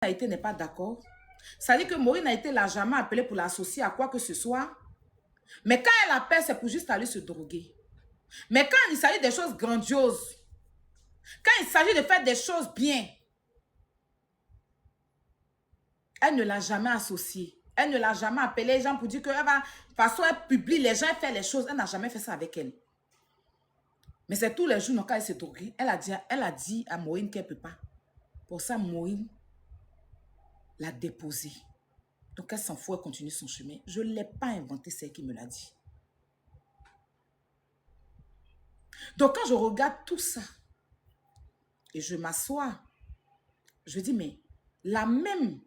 Haïté n'est pas d'accord. Ça dit que Maureen Haïté l'a jamais appelé pour l'associer à quoi que ce soit. Mais quand elle appelle, c'est pour juste aller se droguer. Mais quand il s'agit des choses grandioses, quand il s'agit de faire des choses bien, elle ne l'a jamais associé. Elle ne l'a jamais appelé les gens pour dire qu'elle va... De toute façon, elle publie, les gens font les choses. Elle n'a jamais fait ça avec elle. Mais c'est tous les jours, quand elle se drogue, elle a dit à Maureen qu'elle ne peut pas. Pour ça, Maureen l'a déposée. Donc, elle s'en fout, elle continue son chemin. Je ne l'ai pas inventé, c'est elle qui me l'a dit. Donc, quand je regarde tout ça, et je m'assois, je dis, mais la même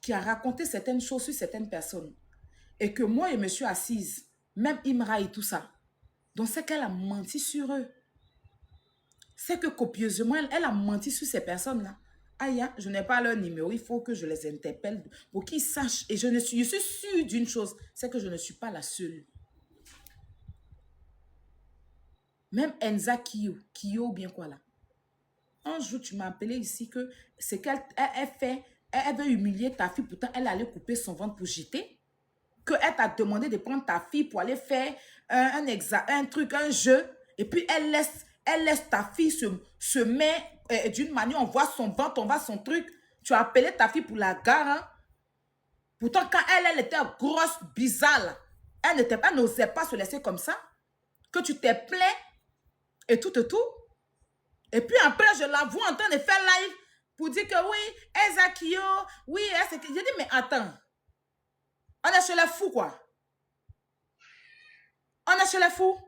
qui a raconté certaines choses sur certaines personnes, et que moi, je me suis assise, même Imra et tout ça, donc c'est qu'elle a menti sur eux. C'est que copieusement, elle a menti sur ces personnes-là. Aïe, je n'ai pas leur numéro, il faut que je les interpelle pour qu'ils sachent. Et je suis sûre d'une chose, c'est que je ne suis pas la seule. Même Enza Kyo ou bien quoi là. Un jour, tu m'as appelé ici que c'est qu'elle fait, elle veut humilier ta fille, pourtant elle allait couper son ventre pour jeter. Qu'elle t'a demandé de prendre ta fille pour aller faire un truc, un jeu, et puis elle laisse ta fille se mettre d'une manière, on voit son ventre, on voit son truc. Tu as appelé ta fille pour la gare. Hein? Pourtant, quand elle était grosse, bizarre, elle n'osait pas se laisser comme ça. Que tu t'es plaint et tout. Et puis après, je la vois en train de faire live pour dire que oui, Ezakio, oui, j'ai dit, mais attends. On est chez les fous, quoi. On est chez les fous.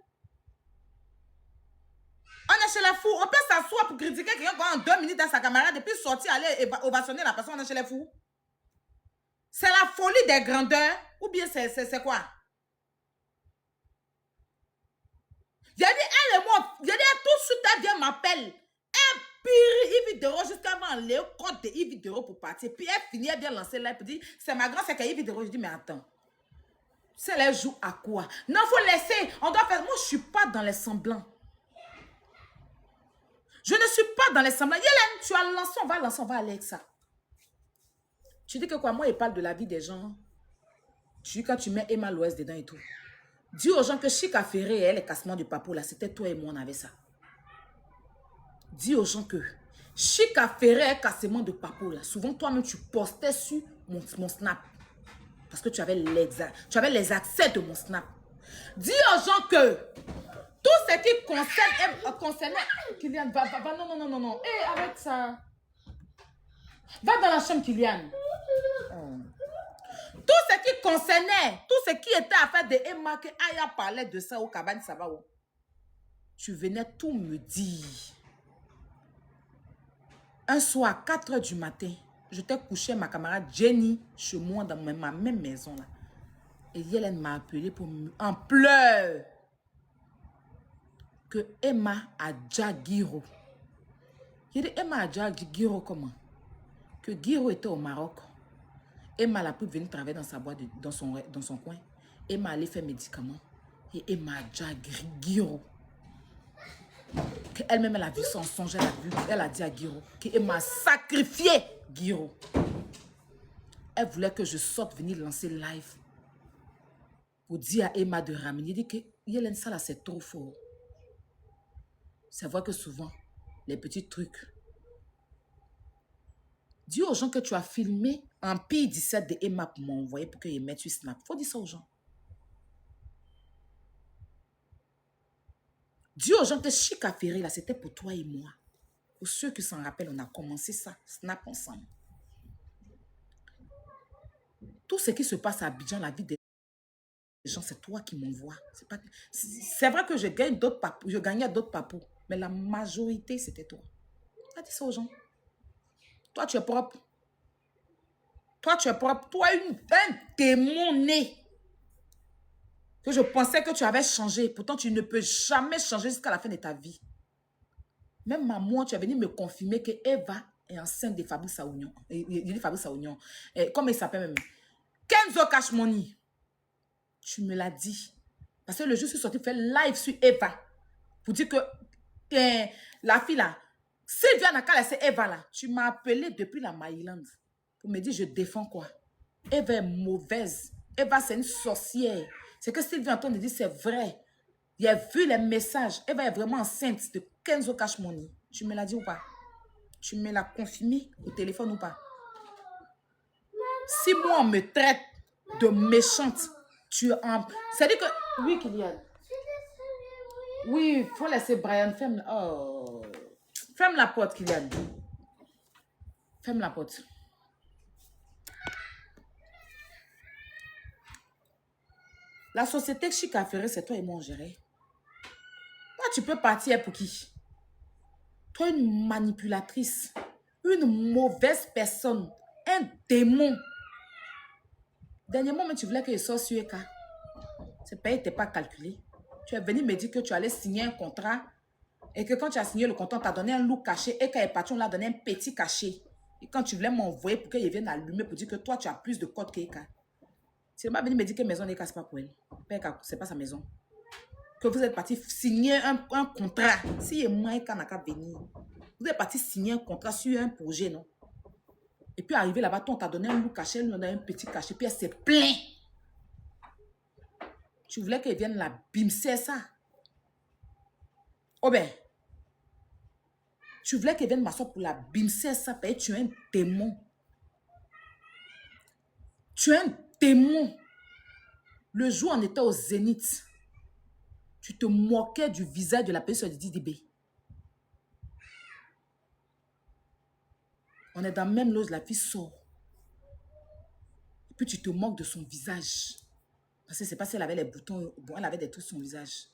On est chez les fous. On peut s'asseoir pour critiquer quelqu'un en 2 minutes dans sa camarade et puis sortir, aller ovationner la personne. On est chez les fous. C'est la folie des grandeurs ou bien c'est quoi? J'ai dit, elle et moi, j'ai dit, tout de suite, elle vient m'appelle. Elle pire Yves Dero jusqu'avant le code de Yves Dero pour partir. Puis elle finit, elle vient lancer là pour dire, c'est ma grande, c'est que Yves Dero. Je dis, mais attends. C'est les joue à quoi? Non, il faut laisser. On doit faire. Moi, je ne suis pas dans les semblants. Je ne suis pas dans les semblants. Yélène, tu as lancé, on va aller avec ça. Tu dis que quoi? Moi, il parle de la vie des gens. Tu dis quand tu mets Emma l'Ouest dedans et tout. Dis aux gens que Chika Ferré et les cassements du papo, là, c'était toi et moi, on avait ça. Dis aux gens que Chika Ferré et cassement de papo, là, souvent toi-même, tu postais sur mon snap. Parce que tu avais les accès de mon snap. Dis aux gens que tout ce qui concernait... Kylian, va, non. Hé, arrête ça. Va dans la chambre, Kylian. Tout ce qui concernait, tout ce qui était affaire de Emma, que Aya parlait de ça au cabane Sabao. Tu venais tout me dire. Un soir, à 4 h du matin, je t'ai couché ma camarade Jenny chez moi dans ma même maison là. Et Yélène m'a appelé pour en pleurs que Emma a déjà Guiro. J'ai dit, Emma a déjà Guiro comment? Que Guiro était au Maroc. Emma l'a pu venir travailler dans sa boîte, dans son coin. Emma allait faire médicaments. Et Emma a déjà Guiro. Elle-même, elle a vu son songe, elle a dit à Guiro qu'Emma a sacrifié Guiro. Elle voulait que je sorte venir lancer live pour dire à Emma de ramener. Il dit que Yélène, ça là, c'est trop fort. C'est vrai que souvent, les petits trucs. Dis aux gens que tu as filmé un P17 de Emma pour m'envoyer pour qu'ils mettent sur Snap. Il faut dire ça aux gens. Dis aux gens que Chika Ferré, là, c'était pour toi et moi. Pour ceux qui s'en rappellent, on a commencé ça, Snap ensemble. Tout ce qui se passe à Abidjan, la vie des gens, c'est toi qui m'envoies. C'est vrai que je gagnais d'autres papous, mais la majorité, c'était toi. Dis ça aux gens. Toi, tu es propre. Toi, tu es propre. Toi, un démon né. Que je pensais que tu avais changé. Pourtant, tu ne peux jamais changer jusqu'à la fin de ta vie. Même maman, tu es venu me confirmer que Eva est enceinte de Fabrice Aounion. Il dit Fabrice Aounion. Comment il s'appelle même? Kenzo Cashmoney. Tu me l'as dit. Parce que le jour où je suis sorti faire live sur Eva. Pour dire que la fille là, Sylvia n'a qu'à laisser Eva là. Tu m'as appelé depuis la Maryland. Pour me dire, je défends quoi? Eva est mauvaise. Eva, c'est une sorcière. C'est que Sylvie Antoine dit, c'est vrai. Il a vu les messages. Eva est vraiment enceinte de Kenzo Cash Money. Tu me l'as dit ou pas? Tu me l'as confirmé au téléphone ou pas? Si moi, on me traite de méchante, tu en... C'est-à-dire que... Oui, Kylian. Oui, il faut laisser Brian. Ferme... Oh. Ferme la porte, Kylian. Ferme la porte. La société chic affairée, c'est toi et moi, on gérait. Toi, tu peux partir pour qui? Toi, une manipulatrice, une mauvaise personne, un démon. Dernièrement, mais tu voulais que je sorte sur EK. Ce pays n'était pas calculé. Tu es venu me dire que tu allais signer un contrat et que quand tu as signé le contrat, on t'a donné un loup caché et quand il est parti, on l'a donné un petit cachet. Et quand tu voulais m'envoyer pour qu'il vienne allumer pour dire que toi, tu as plus de code qu'Eka. Tu n'es pas venu me dire que maison n'est pas pour elle. Ce n'est pas sa maison. Que vous êtes parti signer un contrat. Si moi, Eka n'a qu'à venir. Vous êtes parti signer un contrat sur un projet, non? Et puis arrivé là-bas, on t'a donné un loup caché, elle nous a un petit cachet, puis elle s'est plainte. Tu voulais qu'elle vienne la bimser ça. Oh ben, tu voulais qu'elle vienne m'asseoir pour la bimser ça, parce que tu es un démon. Tu es un démon. Le jour où on était au Zénith, tu te moquais du visage de la personne de Didibé. On est dans la même loge, la fille sort. Et puis tu te moques de son visage. Parce que c'est pas si elle avait les boutons, bon, elle avait des trucs sur son visage.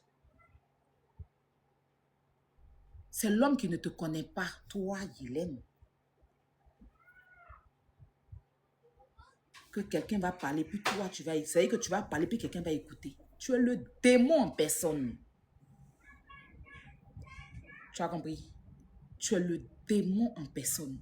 C'est l'homme qui ne te connaît pas, toi, Hélène. Que quelqu'un va parler, puis toi, tu vas essayer que tu vas parler, puis quelqu'un va écouter. Tu es le démon en personne. Tu as compris? Tu es le démon en personne.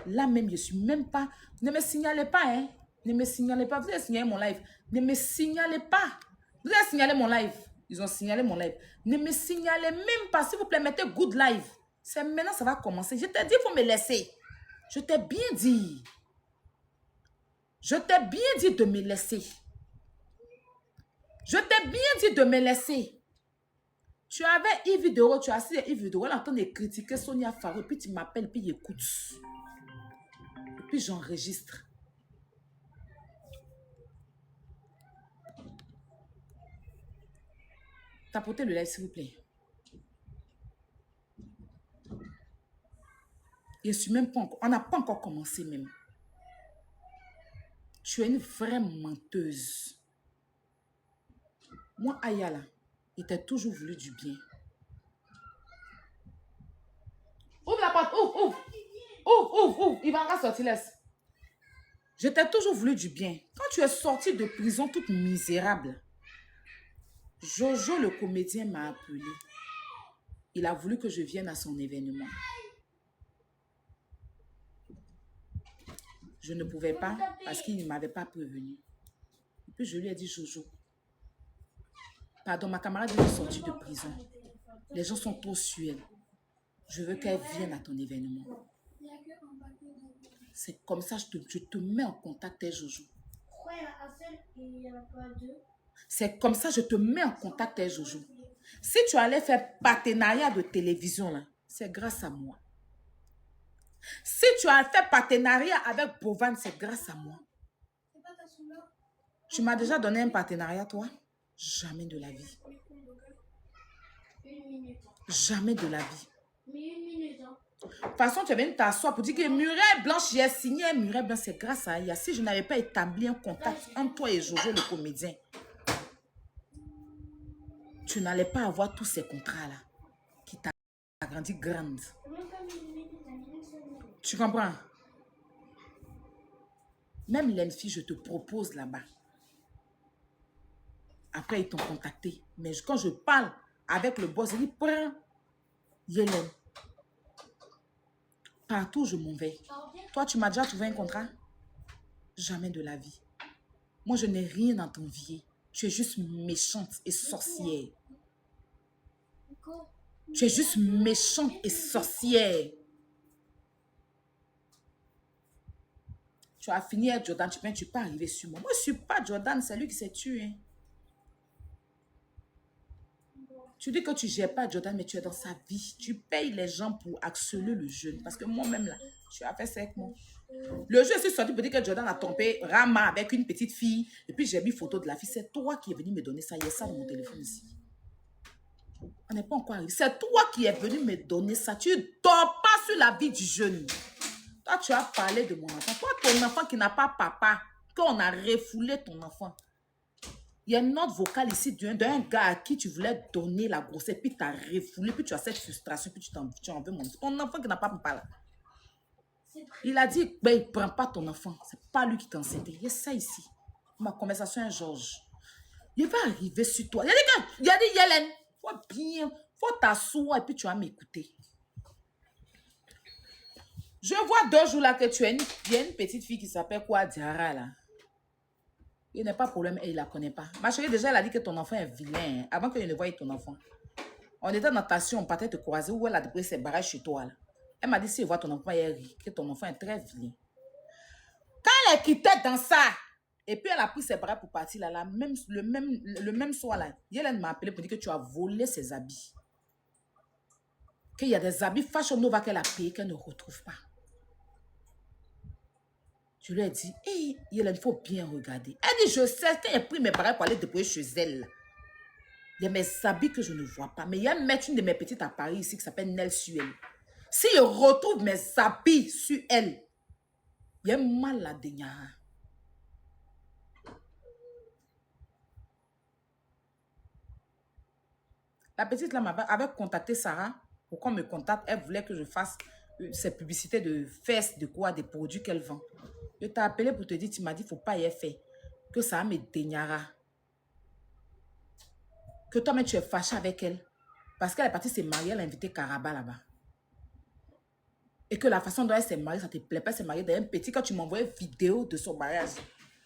Là même, je suis même pas... Ne me signalez pas, hein? Ne me signalez pas. Vous avez signalé mon live. Ne me signalez pas. Vous avez signalé mon live. Ils ont signalé mon live. Ne me signalez même pas. S'il vous plaît, mettez good live. C'est maintenant, ça va commencer. Je t'ai dit, il faut me laisser. Je t'ai bien dit. Je t'ai bien dit de me laisser. Je t'ai bien dit de me laisser. Tu avais Yves Vidéo, tu as assis Yves Vidéo, elle entend de critiquer Sonia Farou, puis tu m'appelles, puis j'écoute. Et puis j'enregistre. Tapotez le live, s'il vous plaît. Je suis même pas encore, on n'a pas encore commencé même. Tu es une vraie menteuse. Moi, Ayala, il t'a toujours voulu du bien. Ouvre la porte, ouvre. Ouvre. Il va encore sortir, laisse. Je t'ai toujours voulu du bien. Quand tu es sortie de prison toute misérable, Jojo, le comédien, m'a appelé. Il a voulu que je vienne à son événement. Je ne pouvais pas parce qu'il ne m'avait pas prévenu. Et puis je lui ai dit, Jojo, pardon, ma camarade est sortie de prison. Les gens sont trop sur elle. Je veux qu'elle vienne à ton événement. C'est comme ça, je te mets en contact avec Jojo. C'est comme ça, je te mets en contact avec Jojo. Si tu allais faire partenariat de télévision, là, c'est grâce à moi. Si tu as fait partenariat avec Bovan, c'est grâce à moi. Tu m'as déjà donné un partenariat, toi? Jamais de la vie. Jamais de la vie. De toute façon, tu viens t'asseoir pour dire que Muriel Blanche, j'ai signé Muriel Blanche, c'est grâce à elle. Si je n'avais pas établi un contact entre toi et Jojo, le comédien, tu n'allais pas avoir tous ces contrats-là qui t'ont rendu grande. Tu comprends? Même les filles, je te propose là-bas. Après, ils t'ont contacté. Mais quand je parle avec le boss, il dit, prends, Yélène. Partout, je m'en vais. Toi, tu m'as déjà trouvé un contrat? Jamais de la vie. Moi, je n'ai rien à t'envier. Tu es juste méchante et sorcière. Tu es juste méchante et sorcière. Tu as fini avec Jordan, tu peux pas arriver sur moi. Moi, je ne suis pas Jordan, c'est lui qui s'est tué. Tu dis que tu ne gères pas Jordan, mais tu es dans sa vie. Tu payes les gens pour accélérer le jeûne. Parce que moi-même, là, tu as fait ça avec moi. Le jeu, c'est sorti pour dire que Jordan a trompé Rama avec une petite fille. Et puis, j'ai mis photo de la fille. C'est toi qui es venu me donner ça. Il y a ça dans mon téléphone ici. On n'est pas encore arrivé. C'est toi qui es venu me donner ça. Tu ne dors pas sur la vie du jeune. Toi, tu as parlé de mon enfant. Toi, ton enfant qui n'a pas papa, qu'on a refoulé ton enfant. Il y a une note vocale ici d'un gars à qui tu voulais donner la grossesse, puis tu as refoulé, puis tu as cette frustration, puis tu en veux mon enfant. Ton enfant qui n'a pas papa là. Il a dit, ben, il ne prend pas ton enfant. C'est pas lui qui t'a enceinté. Il y a ça ici. Ma conversation avec Georges. Il va arriver sur toi. Il a dit, Yélène, faut t'asseoir et puis tu vas m'écouter. Je vois 2 jours là que tu as il y a une petite fille qui s'appelle quoi, Diara là. Il n'est pas de problème et il ne la connaît pas. Ma chérie, déjà, elle a dit que ton enfant est vilain. Hein, avant que je ne voie ton enfant. On était en natation, on partait te croiser où elle a déposé ses barrages chez toi là. Elle m'a dit, si elle voit ton enfant, elle rit, que ton enfant est très vilain. Quand elle quittait dans ça, et puis elle a pris ses bras pour partir là, le même soir là, Yélène m'a appelé pour dire que tu as volé ses habits. Qu'il y a des habits Fashion Nova qu'elle a payés qu'elle ne retrouve pas. Je lui ai dit, hey, Yélène, il faut bien regarder. Elle dit, je sais, quand elle a pris mes bras pour aller déposer chez elle, il y a mes habits que je ne vois pas. Mais il y a une de mes petites à Paris ici qui s'appelle Nel sur elle. Si je retrouve mes habits sur elle, il y a un mal à dénier. La petite là avait contacté Sarah pour qu'on me contacte. Elle voulait que je fasse ces publicités de fesses, de quoi, des produits qu'elle vend. Je t'ai appelé pour te dire, tu m'as dit, il ne faut pas y faire. Que ça me déniera. Que toi-même tu es fâché avec elle. Parce qu'elle est partie se marier, elle a invité Karaba là-bas. Et que la façon dont elle s'est mariée, ça ne te plaît pas, elle s'est mariée d'un petit. Quand tu m'envoyais une vidéo de son mariage,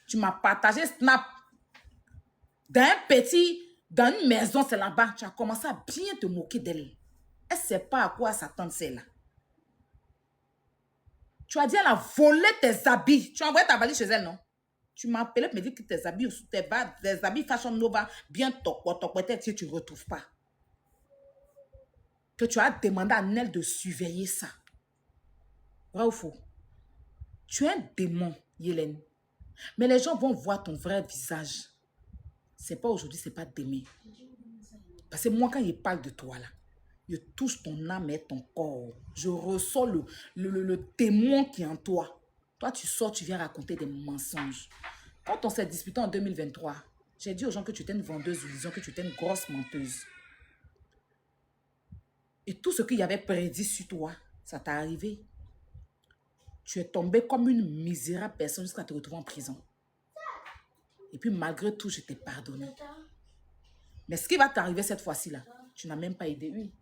tu m'as partagé Snap d'un petit, dans une maison, c'est là-bas. Tu as commencé à bien te moquer d'elle. Elle ne sait pas à quoi s'attendre, celle-là. Tu as dit, elle a volé tes habits. Tu as envoyé ta valise chez elle, non? Tu m'as appelé pour me dire que tes habits, tes habits Fashion Nova, bien peut-être si tu ne retrouves pas. Que tu as demandé à Nel de surveiller ça. Vrai ou faux? Tu es un démon, Yélène. Mais les gens vont voir ton vrai visage. C'est pas aujourd'hui, c'est pas demain. Parce que moi, quand il parle de toi, là, je touche ton âme et ton corps. Je ressens le démon qui est en toi. Toi, tu sors, tu viens raconter des mensonges. Quand on s'est disputé en 2023, j'ai dit aux gens que tu étais une vendeuse d'illusions, que tu étais une grosse menteuse. Et tout ce qu'il y avait prédit sur toi, ça t'est arrivé. Tu es tombé comme une misérable personne jusqu'à te retrouver en prison. Et puis malgré tout, je t'ai pardonné. Mais ce qui va t'arriver cette fois-ci là, tu n'as même pas aidé. Oui,